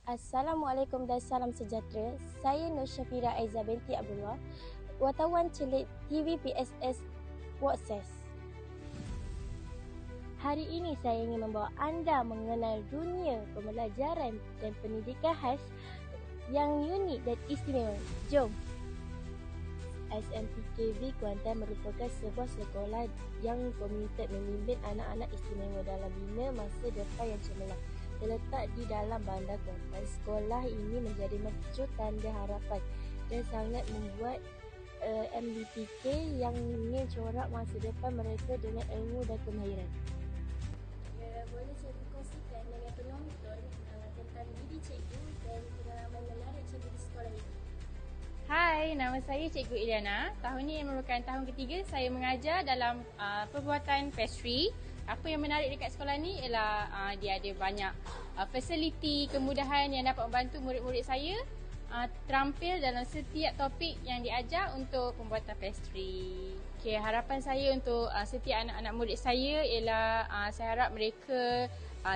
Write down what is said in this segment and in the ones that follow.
Assalamualaikum dan salam sejahtera. Saya Nur Syafira Aiza binti Abdullah, wartawan celik TV PSS WhatsApp. Hari ini saya ingin membawa anda mengenal dunia pembelajaran dan pendidikan khas yang unik dan istimewa. Jom! SMPKV Kuantan merupakan sebuah sekolah yang komited membimbing anak-anak istimewa dalam bina masa depan yang cemerlang. Terletak di dalam bandar Kuantan, sekolah ini menjadi mercu tanda harapan dan sangat membuat MDPK yang ingin corak masa depan mereka dengan ilmu dan kemahiran. Boleh saya kongsikan dengan penonton tentang diri cikgu dan pengalaman menarik cikgu di sekolah ini. Hai, nama saya Cikgu Iliana. Tahun ini merupakan tahun ketiga saya mengajar dalam perbuatan pastry. Apa yang menarik dekat sekolah ni ialah dia ada banyak fasiliti, kemudahan yang dapat membantu murid-murid saya terampil dalam setiap topik yang diajar untuk pembuatan pastry. Okay, harapan saya untuk setiap anak-anak murid saya ialah saya harap mereka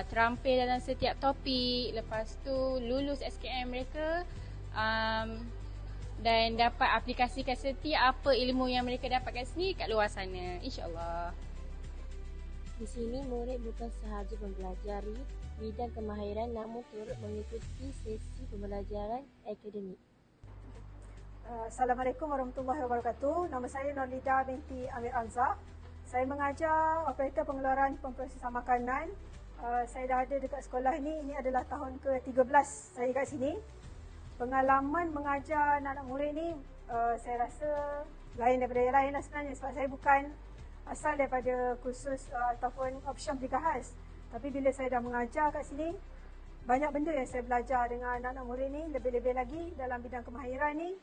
terampil dalam setiap topik, lepas tu lulus SKM mereka dan dapat aplikasikan setiap apa ilmu yang mereka dapatkan sini kat luar sana, insyaAllah. Di sini murid bukan sahaja mempelajari bidang kemahiran namun turut mengikuti sesi pembelajaran akademik. Assalamualaikum warahmatullahi wabarakatuh. Nama saya Nurlida binti Amir Alza. Saya mengajar operator pengeluaran pemprosesan makanan. Saya dah ada dekat sekolah ini. Ini adalah tahun ke-13 saya kat sini. Pengalaman mengajar anak-anak murid ni saya rasa lain daripada yang lain lah sebenarnya, sebab saya bukan asal daripada kursus ataupun option pendidikan khas. Tapi bila saya dah mengajar kat sini, banyak benda yang saya belajar dengan anak-anak murid ni. Lebih-lebih lagi dalam bidang kemahiran ni,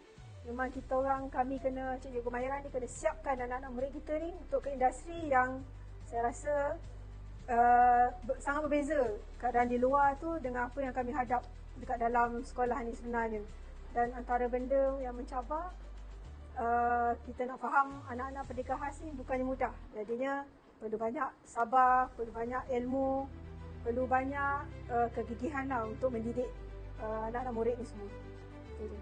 memang kita orang, kami kena, cikgu kemahiran ni kena siapkan anak-anak murid kita ni untuk ke industri yang saya rasa sangat berbeza keadaan di luar tu dengan apa yang kami hadap dekat dalam sekolah ni sebenarnya. Dan antara benda yang mencabar, kita nak faham anak-anak pendidikan khas ni bukannya mudah. Jadinya perlu banyak sabar, perlu banyak ilmu, perlu banyak kegigihan lah untuk mendidik anak-anak murid ni semua. Itu.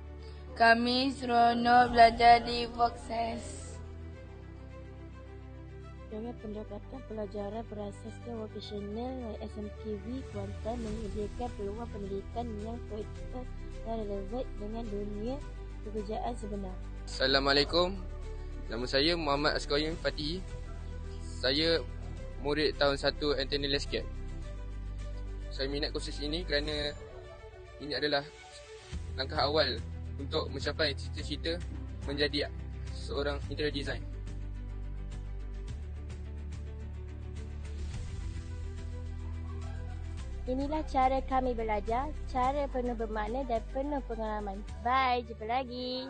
Kami seronok belajar di Voxes. Dengan pendekatan pelajaran berasaskan vocational, SMKV Kuantan menyediakan peluang pendidikan yang praktikal dan relevan dengan dunia pekerjaan sebenar. Assalamualaikum. Nama saya Muhammad Askoyim Fatih. Saya murid tahun 1 Anthony Lescat. Saya minat kursus ini kerana ini adalah langkah awal untuk mencapai cita-cita menjadi seorang interior design. Inilah cara kami belajar, cara penuh bermakna dan penuh pengalaman. Bye, jumpa lagi.